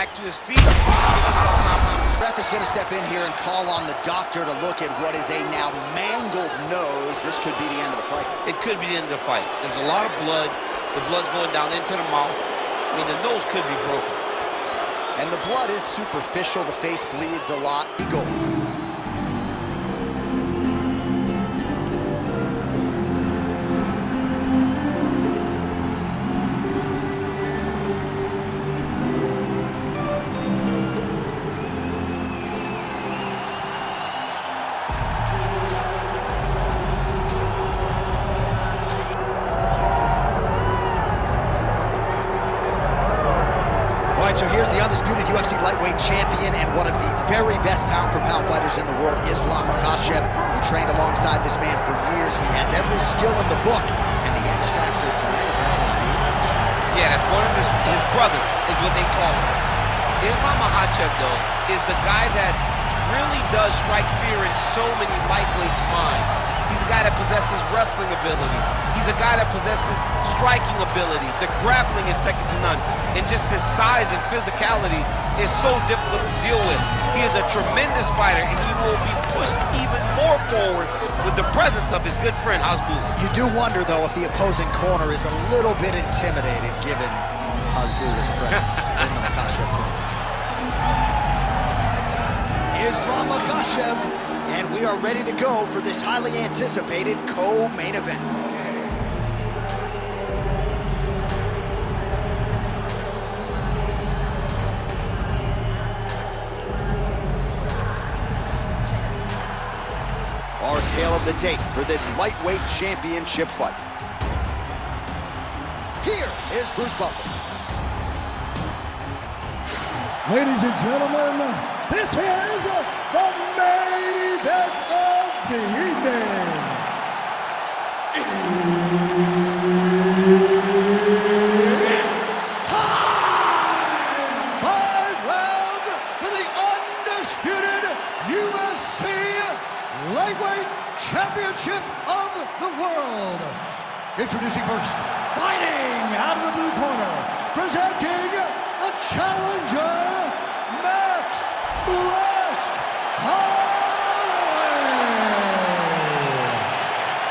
back to his feet. Ref is going to step in here and call on the doctor to look at what is a now mangled nose. This could be the end of the fight. It could be the end of the fight. There's a lot of blood. The blood's going down into the mouth. I mean, the nose could be broken. And the blood is superficial. The face bleeds a lot. Eagle. So here's the undisputed UFC lightweight champion and one of the very best pound-for-pound fighters in the world, Islam Makhachev, who trained alongside this man for years. He has every skill in the book, and the X factor tonight is that undisputed. Yeah, that's one of his brothers, is what they call him. Islam Makhachev, though, is the guy that really does strike fear in so many lightweights' minds. He's a guy that possesses wrestling ability. He's a guy that possesses striking ability. The grappling is second to none. And just his size and physicality is so difficult to deal with. He is a tremendous fighter, and he will be pushed even more forward with the presence of his good friend, Hasbulla. You do wonder, though, if the opposing corner is a little bit intimidated given Hasbulla's presence in the Makhachev corner. Islam Makhachev, and we are ready to go for this highly anticipated co-main event. Our tale of the tape for this lightweight championship fight. Here is Bruce Buffer. Ladies and gentlemen, this is the main event of the evening. It's time! 5 rounds for the undisputed UFC Lightweight Championship of the world. Introducing first, fighting out of the blue corner, presenting the challenger,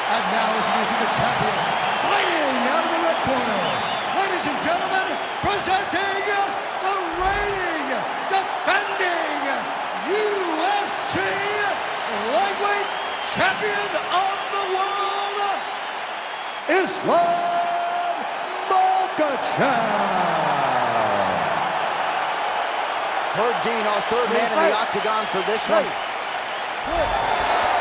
and now introducing the champion, fighting out of the red corner. Ladies and gentlemen, presenting the reigning, defending UFC lightweight champion of the world, Islam Makhachev. Herb Dean, our third man in the octagon for this one.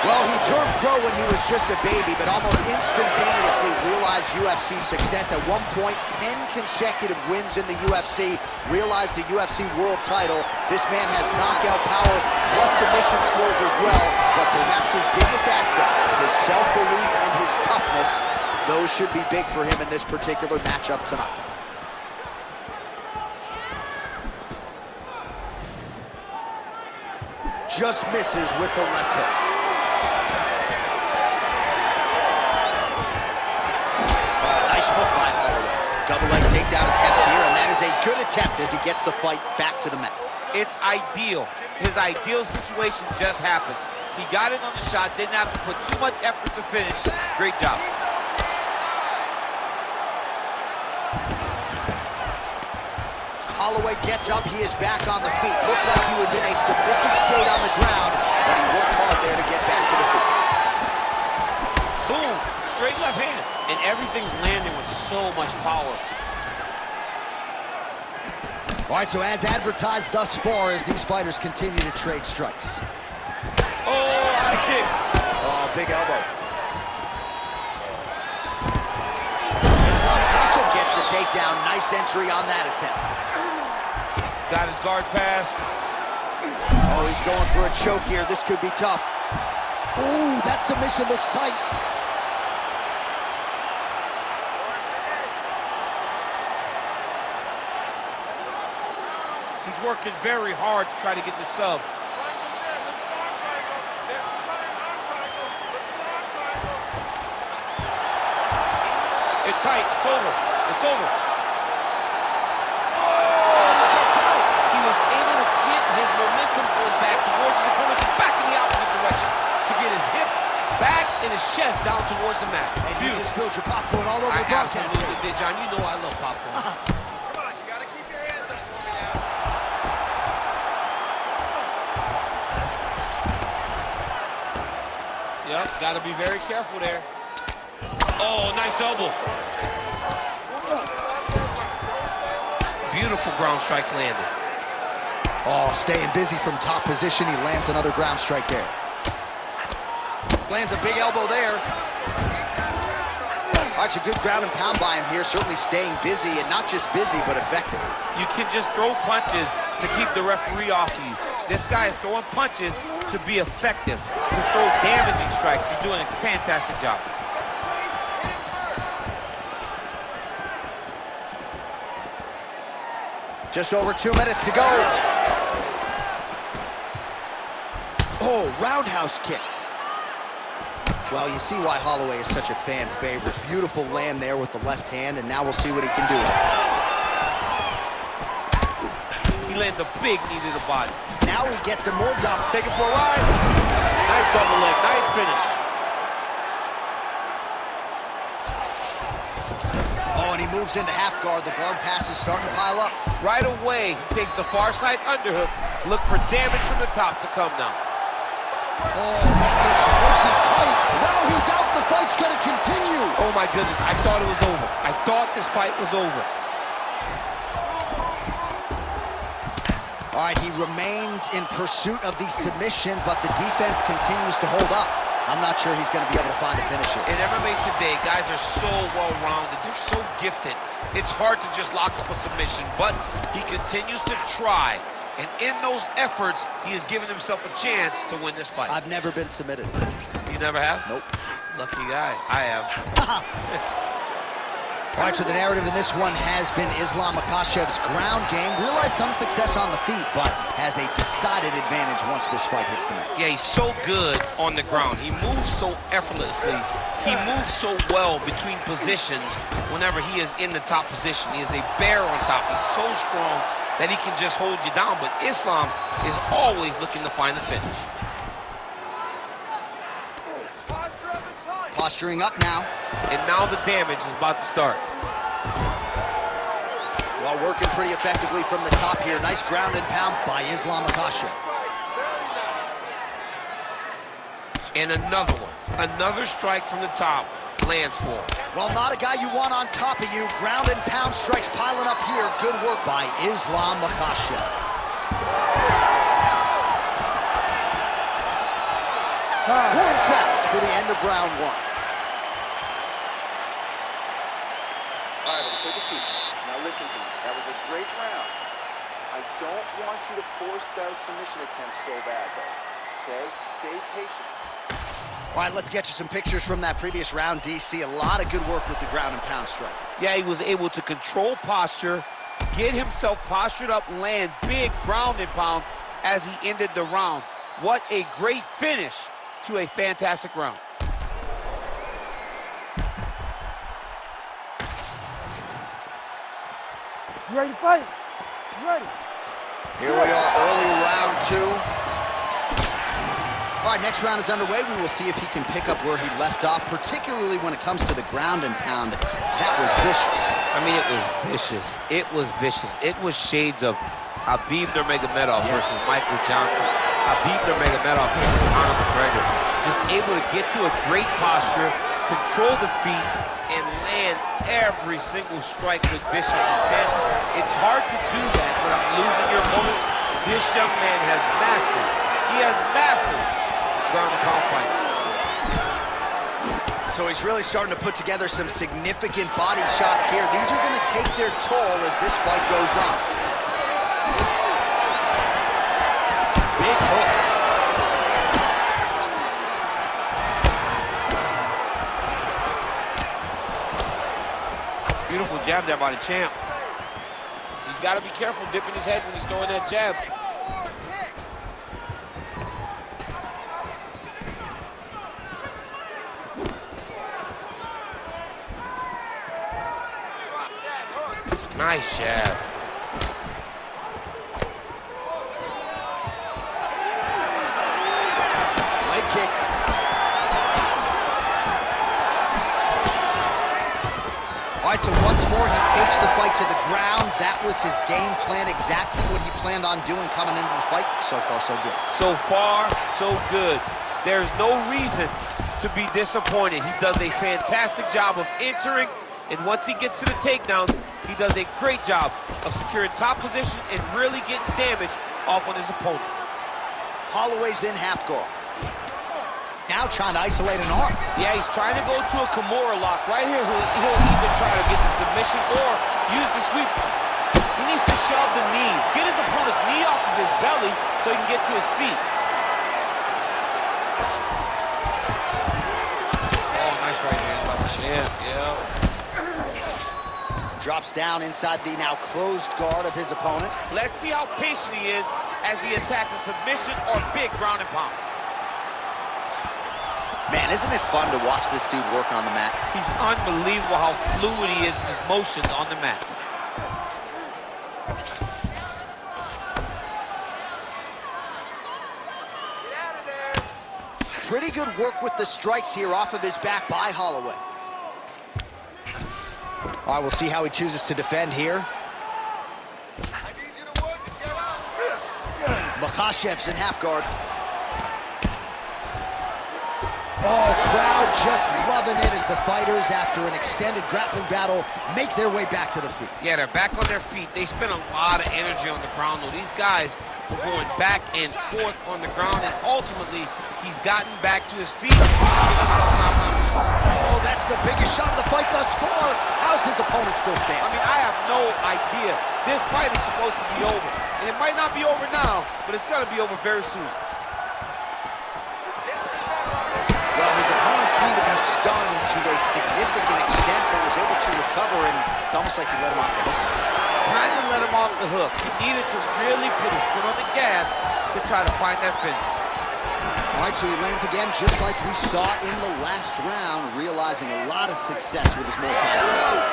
Well, he turned pro when he was just a baby, but almost instantaneously realized UFC success. At one point, 10 consecutive wins in the UFC, realized the UFC world title. This man has knockout power, plus submission skills as well, but perhaps his biggest asset, his self-belief and his toughness, those should be big for him in this particular matchup tonight. Just misses with the left hook. Oh, nice hook by Holloway. Double leg takedown attempt here, and that is a good attempt as he gets the fight back to the mat. It's ideal. His ideal situation just happened. He got it on the shot, didn't have to put too much effort to finish. Great job. Holloway gets up, he is back on the feet. Looked like he was in a submissive state on the ground, but he worked hard there to get back to the feet. Boom, straight left hand. And everything's landing with so much power. All right, so as advertised thus far, as these fighters continue to trade strikes. Oh, high kick. Oh, big elbow. Islam Makhachev gets the takedown. Nice entry on that attempt. Got his guard pass. Oh, he's going for a choke here. This could be tough. Ooh, that submission looks tight. He's working very hard to try to get the sub. It's tight. It's over. It's over. Oh, look at tight. He spilled your popcorn all over the I broadcast. absolutely did, John. You know I love popcorn. Come on, you gotta keep your hands up for me now. Yep, gotta be very careful there. Oh, nice elbow. Beautiful ground strikes landed. Oh, staying busy from top position. He lands another ground strike there. Lands a big elbow there. All right, a good ground and pound by him here. Certainly staying busy, and not just busy, but effective. You can just throw punches to keep the referee off these. This guy is throwing punches to be effective, to throw damaging strikes. He's doing a fantastic job. Just over 2 minutes to go. Oh, roundhouse kick. Well, you see why Holloway is such a fan favorite. Beautiful land there with the left hand, and now we'll see what he can do. He lands a big knee to the body. Now he gets him more dominant. Take it for a ride. Nice double leg, nice finish. Oh, and he moves into half guard. The guard pass is starting to pile up. Right away, he takes the far side underhook. Look for damage from the top to come now. Oh, that looks pretty tight. Now he's out. The fight's going to continue. Oh, my goodness. I thought it was over. I thought this fight was over. All right, he remains in pursuit of the submission, but the defense continues to hold up. I'm not sure he's going to be able to find a finisher. In MMA today, guys are so well-rounded. They're so gifted. It's hard to just lock up a submission, but he continues to try. And in those efforts, he has given himself a chance to win this fight. I've never been submitted. You never have? Nope. Lucky guy. I have. All right, so the narrative in this one has been Islam Makhachev's ground game. Realized some success on the feet, but has a decided advantage once this fight hits the mat. Yeah, he's so good on the ground. He moves so effortlessly. He moves so well between positions whenever he is in the top position. He is a bear on top. He's so strong that he can just hold you down, but Islam is always looking to find the finish. Posturing up now. And now the damage is about to start. Well, working pretty effectively from the top here. Nice ground and pound by Islam Makhachev. And another one. Another strike from the top lands for him. Well, not a guy you want on top of you. Ground and pound strikes piling up here. Good work by Islam Makhachev. 4 seconds for the end of round 1. All right, take a seat. Now listen to me. That was a great round. I don't want you to force those submission attempts so bad, though. Okay? Stay patient. All right, let's get you some pictures from that previous round, DC. A lot of good work with the ground and pound strike. Yeah, he was able to control posture, get himself postured up, land big ground and pound as he ended the round. What a great finish to a fantastic round. You ready to fight? You ready? Here we are, early round 2. All right, next round is underway. We will see if he can pick up where he left off, particularly when it comes to the ground and pound. That was vicious. I mean, it was vicious. It was vicious. It was shades of Khabib Nurmagomedov versus Michael Johnson. Khabib Nurmagomedov versus Conor McGregor. Just able to get to a great posture, control the feet, and land every single strike with vicious intent. It's hard to do that without losing your opponent. This young man has mastered. He has mastered ground and pound fight. So he's really starting to put together some significant body shots here. These are going to take their toll as this fight goes on. Big hook. Beautiful jab there by the champ. He's got to be careful dipping his head when he's throwing that jab. Nice jab. Leg kick. takes the fight to the ground. That was his game plan, exactly what he planned on doing coming into the fight. So far, so good. So far, so good. There's no reason to be disappointed. He does a fantastic job of entering, and once he gets to the takedowns, he does a great job of securing top position and really getting damage off on his opponent. Holloway's in half guard. Now trying to isolate an arm. Yeah, he's trying to go to a Kimura lock. Right here, he'll either try to get the submission or use the sweep. He needs to shove the knees. Get his opponent's knee off of his belly so he can get to his feet. Oh, nice right hand by the champ. Yeah. Drops down inside the now closed guard of his opponent. Let's see how patient he is as he attacks a submission or big ground and pound. Man, isn't it fun to watch this dude work on the mat? He's unbelievable how fluid he is in his motions on the mat. Pretty good work with the strikes here off of his back by Holloway. All right, we'll see how he chooses to defend here. MAKHACHEV's in half guard. Oh, crowd just loving it as the fighters, after an extended grappling battle, make their way back to the feet. Yeah, they're back on their feet. They spent a lot of energy on the ground, though. These guys were going back and forth on the ground, and ultimately, he's gotten back to his feet. Oh, that's the biggest shot of the fight thus far. How's his opponent still standing? I mean, I have no idea. This fight is supposed to be over. And it might not be over now, but it's going to be over very soon. Well, his opponent seemed to be stunned to a significant extent, but was able to recover, and it's almost like he let him off the hook. Kind of let him off the hook. He needed to really put his foot on the gas to try to find that finish. All right, so he lands again, just like we saw in the last round, realizing a lot of success with his multi-hit.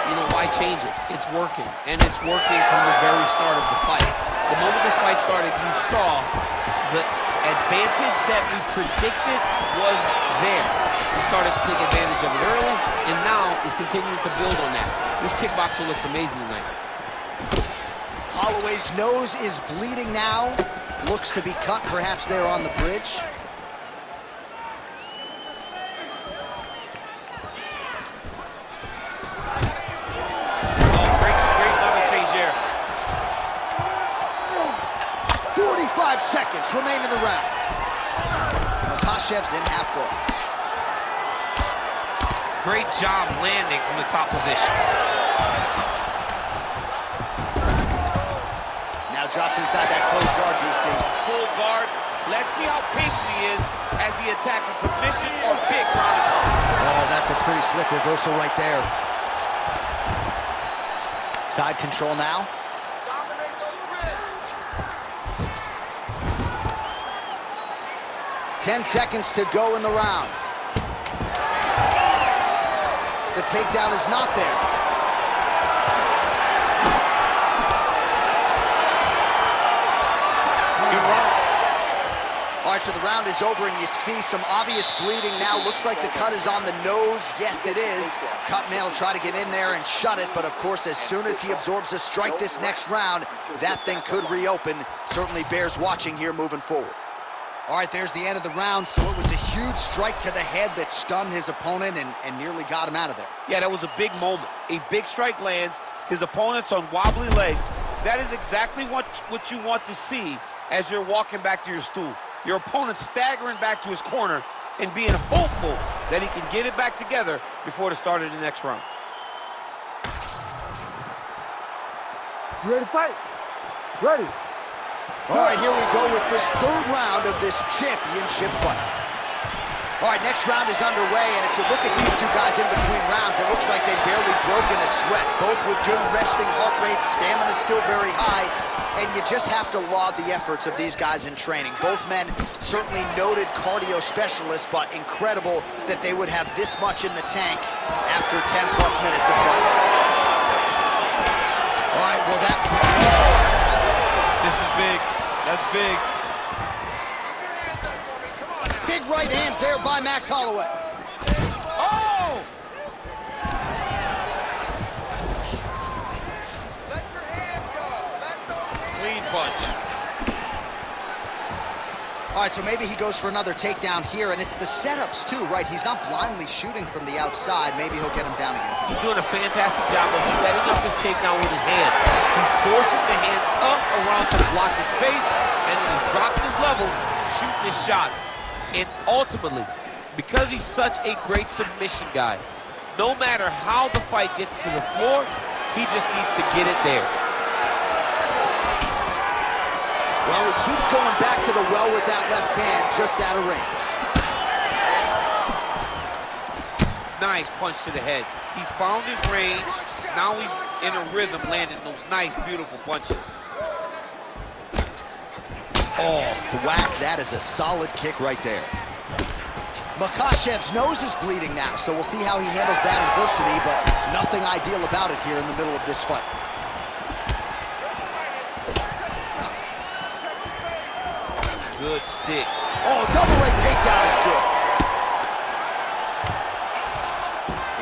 You know, why change it? It's working, and it's working from the very start of the fight. The moment this fight started, you saw the advantage that we predicted was there. He started to take advantage of it early, and now is continuing to build on that. This kickboxer looks amazing tonight. Holloway's nose is bleeding now. Looks to be cut, perhaps there on the bridge. Oh, great level change there. 45 seconds remain in the round. MAKHACHEV's in half guard. Great job landing from the top position. Now drops inside that closed guard, DC. Full guard. Let's see how patient he is as he attacks a submission or big ground and pound. Oh, that's a pretty slick reversal right there. Side control now. Dominate those wrists. 10 seconds to go in the round. The takedown is not there. Good round. All right, so the round is over, and you see some obvious bleeding now. Looks like the cut is on the nose. Yes, it is. Cutman will try to get in there and shut it, but of course, as soon as he absorbs a strike this next round, that thing could reopen. Certainly bears watching here moving forward. All right, there's the end of the round. So it was a huge strike to the head that stunned his opponent and nearly got him out of there. Yeah, that was a big moment. A big strike lands. His opponent's on wobbly legs. That is exactly what you want to see as you're walking back to your stool. Your opponent staggering back to his corner and being hopeful that he can get it back together before the start of the next round. You ready to fight? Ready. All right, here we go with this third round of this championship fight. All right, next round is underway, and if you look at these two guys in between rounds, it looks like they've barely broken a sweat. Both with good resting heart rates, stamina still very high, and you just have to laud the efforts of these guys in training. Both men certainly noted cardio specialists, but incredible that they would have this much in the tank after 10-plus minutes of fighting. All right, well, This is big. That's big. big right hands there by Max Holloway. Oh! punch. All right, so maybe he goes for another takedown here, and it's the setups too, right? He's not blindly shooting from the outside. Maybe he'll get him down again. He's doing a fantastic job of setting up his takedown with his hands. He's forcing the hands up around to block his face, and then he's dropping his level, shooting his shots. And ultimately, because he's such a great submission guy, no matter how the fight gets to the floor, he just needs to get it there. Well, he keeps going back to the well with that left hand, just out of range. Nice punch to the head. He's found his range. Now he's in a rhythm, landing those nice, beautiful punches. Oh, thwack. That is a solid kick right there. Makhachev's nose is bleeding now, so we'll see how he handles that adversity, but nothing ideal about it here in the middle of this fight. Good stick. Oh, double leg takedown is good.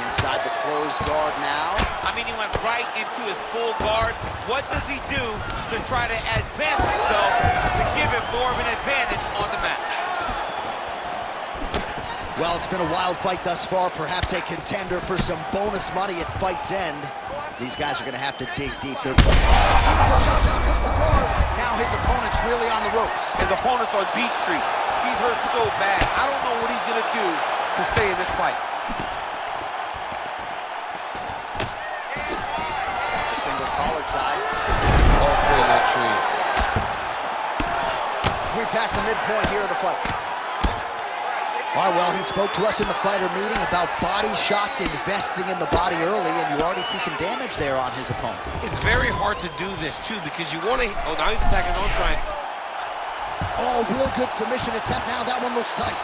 Inside the closed guard now. I mean, he went right into his full guard. What does he do to try to advance himself to give him more of an advantage on the mat? Well, it's been a wild fight thus far, perhaps a contender for some bonus money at fight's end. These guys are going to have to dig deep. Now his opponent's really on the ropes. His opponent's on Beat Street. He's hurt so bad. I don't know what he's going to do to stay in this fight. A single collar tie. Oh, boy, that tree. We're past the midpoint here of the fight. All right, well, he spoke to us in the fighter meeting about body shots, investing in the body early, and you already see some damage there on his opponent. It's very hard to do this, too, because you want to... Oh, now he's attacking nose triangle. Oh, real good submission attempt now. That one looks tight.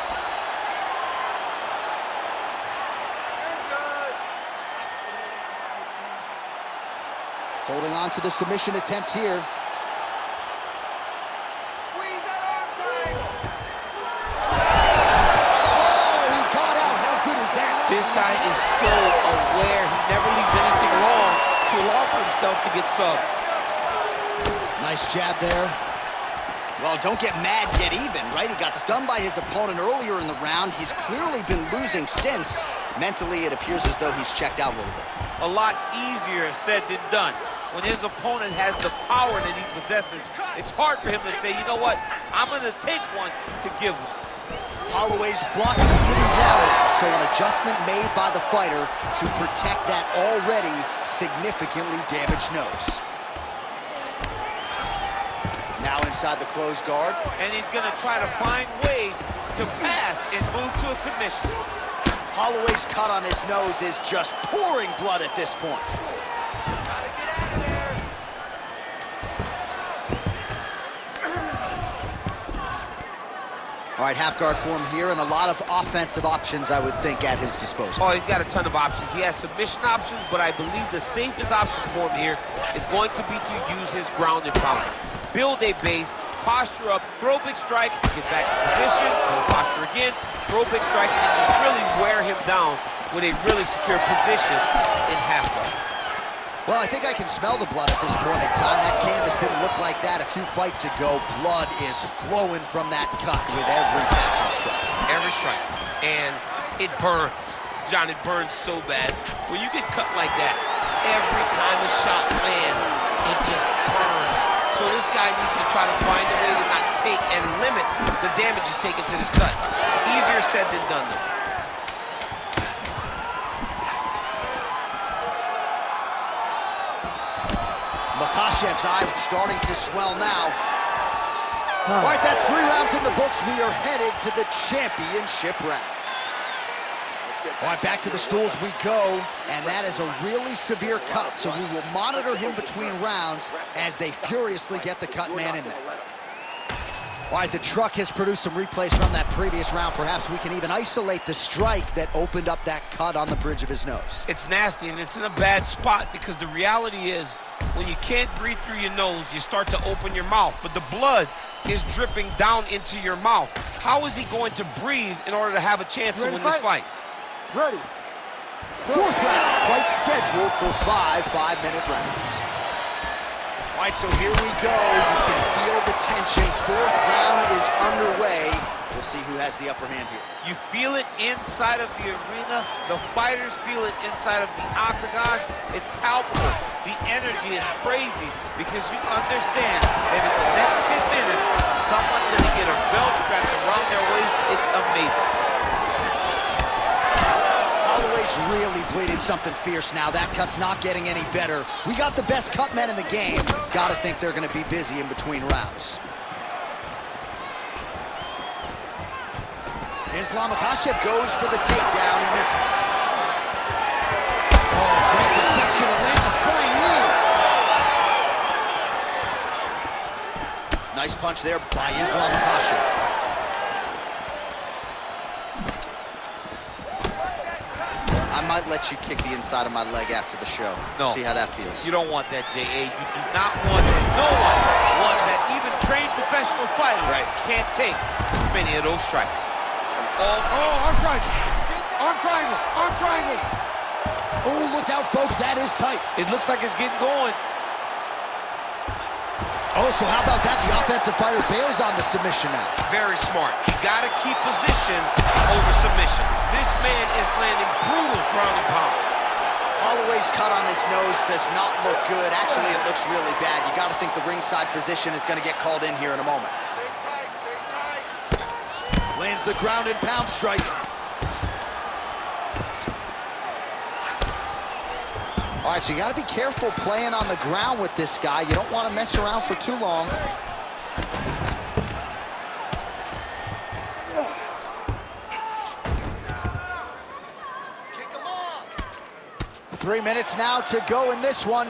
Holding on to the submission attempt here. Squeeze that arm triangle. This guy is so aware. He never leaves anything wrong to allow for himself to get subbed. Nice jab there. Well, don't get mad, get even, right? He got stunned by his opponent earlier in the round. He's clearly been losing since. Mentally, it appears as though he's checked out a little bit. A lot easier said than done. When his opponent has the power that he possesses, it's hard for him to say, you know what, I'm going to take one to give one. Holloway's blocking pretty well now, so an adjustment made by the fighter to protect that already significantly damaged nose. Now inside the closed guard. And he's going to try to find ways to pass and move to a submission. Holloway's cut on his nose is just pouring blood at this point. All right, half guard form here, and a lot of offensive options, I would think, at his disposal. Oh, he's got a ton of options. He has submission options, but I believe the safest option for him here is going to be to use his ground and pound. Build a base, posture up, throw big strikes, get back in position, posture again, throw big strikes, and just really wear him down with a really secure position in half guard. Well, I think I can smell the blood at this point in time. That canvas didn't look like that a few fights ago. Blood is flowing from that cut with every passing strike. Every strike. And it burns. John, it burns so bad. When you get cut like that, every time a shot lands, it just burns. So this guy needs to try to find a way to not take and limit the damage he's taken to this cut. Easier said than done, though. Makhachev's eye starting to swell now. All right, that's 3 rounds in the books. We are headed to the championship rounds. All right, back to the stools we go, and that is a really severe cut, so we will monitor him between rounds as they furiously get the cut man in there. All right, the truck has produced some replays from that previous round. Perhaps we can even isolate the strike that opened up that cut on the bridge of his nose. It's nasty, and it's in a bad spot because the reality is when you can't breathe through your nose, you start to open your mouth, but the blood is dripping down into your mouth. How is he going to breathe in order to have a chance to win this fight? Ready. 4th round, fight scheduled for 5 5-minute rounds. All right, so here we go. You can feel the tension. Fourth round is underway. We'll see who has the upper hand here. You feel it inside of the arena. The fighters feel it inside of the octagon. It's palpable. The energy is crazy because you understand that in the next 10 minutes, someone's going to get a belt strapped around their waist. It's amazing. Holloway's really bleeding something fierce now. That cut's not getting any better. We got the best cut men in the game. Gotta think they're gonna be busy in between rounds. MAKHACHEV goes for the takedown. He misses. Oh, great deception to land the flying knee. Nice punch there by MAKHACHEV. I might let you kick the inside of my leg after the show. No. See how that feels. You don't want that, J.A. You do not want it. No one that even trained professional fighters can't take too many of those strikes. Arm triangle. Arm triangle. Arm triangle. Oh, look out, folks. That is tight. It looks like it's getting going. Oh, so how about that? The offensive fighter bails on the submission now. Very smart. You got to keep position over submission. This man is landing brutal ground and pound. Holloway's cut on his nose does not look good. Actually, it looks really bad. You got to think the ringside physician is going to get called in here in a moment. Stay tight, stay tight. Lands the ground and pound strike. All right, so you got to be careful playing on the ground with this guy. You don't want to mess around for too long. Kick him off. 3 minutes now to go in this one.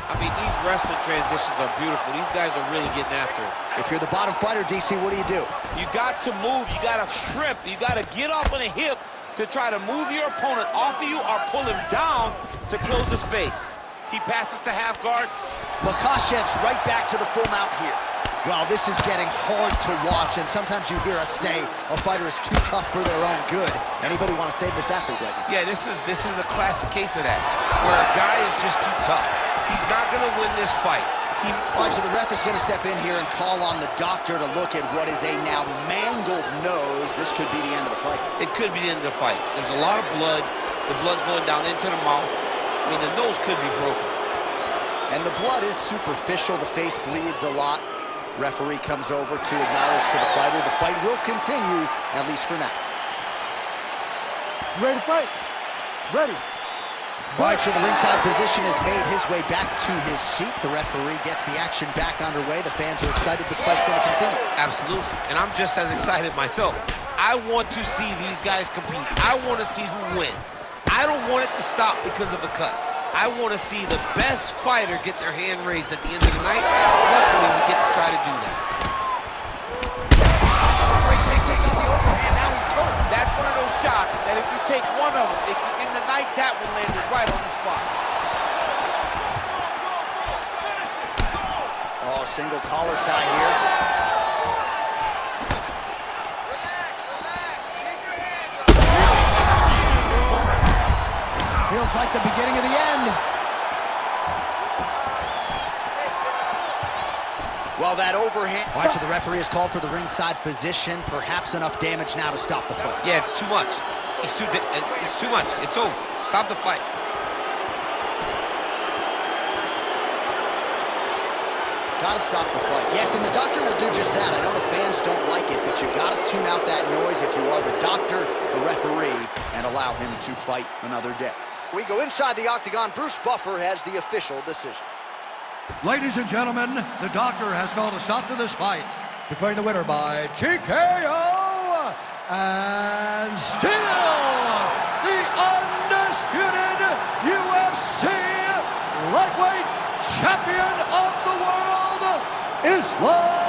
I mean, these wrestling transitions are beautiful. These guys are really getting after it. If you're the bottom fighter, DC, what do? You got to move. You got to shrimp. You got to get off on a hip to try to move your opponent off of you or pull him down to close the space. He passes to half guard. MAKHACHEV's right back to the full mount here. Well, this is getting hard to watch, and sometimes you hear us say a fighter is too tough for their own good. Anybody want to save this athlete right now? Yeah, this is a classic case of that, where a guy is just too tough. He's not going to win this fight. All right, so the ref is going to step in here and call on the doctor to look at what is a now mangled nose. This could be the end of the fight. It could be the end of the fight. There's a lot of blood. The blood's going down into the mouth. I mean, the nose could be broken. And the blood is superficial. The face bleeds a lot. Referee comes over to acknowledge to the fighter. The fight will continue, at least for now. Ready to fight? Ready. All right, so the ringside physician has made his way back to his seat. The referee gets the action back underway. The fans are excited. This fight's going to continue. Absolutely, and I'm just as excited myself. I want to see these guys compete. I want to see who wins. I don't want it to stop because of a cut. I want to see the best fighter get their hand raised at the end of the night. Luckily, we get to try to do that. Great take on the overhand. Now he's hurt. That's one of those shots that if you take one of them, it can end the night. That one landed right on the spot. Oh, single collar tie here. Relax, keep your hands up. Feels like the beginning of the end. Well, that overhand. All right, so the referee has called for the ringside physician. Perhaps enough damage now to stop the fight. Yeah, it's too much. It's too much. It's over. Stop the fight. Gotta stop the fight. Yes, and the doctor will do just that. I know the fans don't like it, but you gotta tune out that noise if you are the doctor, the referee, and allow him to fight another day. We go inside the octagon. Bruce Buffer has the official decision. Ladies and gentlemen, the doctor has called a stop to this fight, declaring the winner by TKO, and still the undisputed UFC lightweight champion of the world, Islam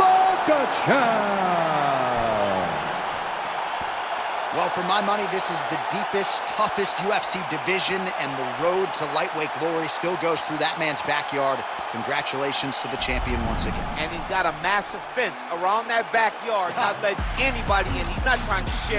Makhachev. Well, for my money, this is the deepest, toughest UFC division, and the road to lightweight glory still goes through that man's backyard. Congratulations to the champion once again. And he's got a massive fence around that backyard, not letting anybody in. He's not trying to share.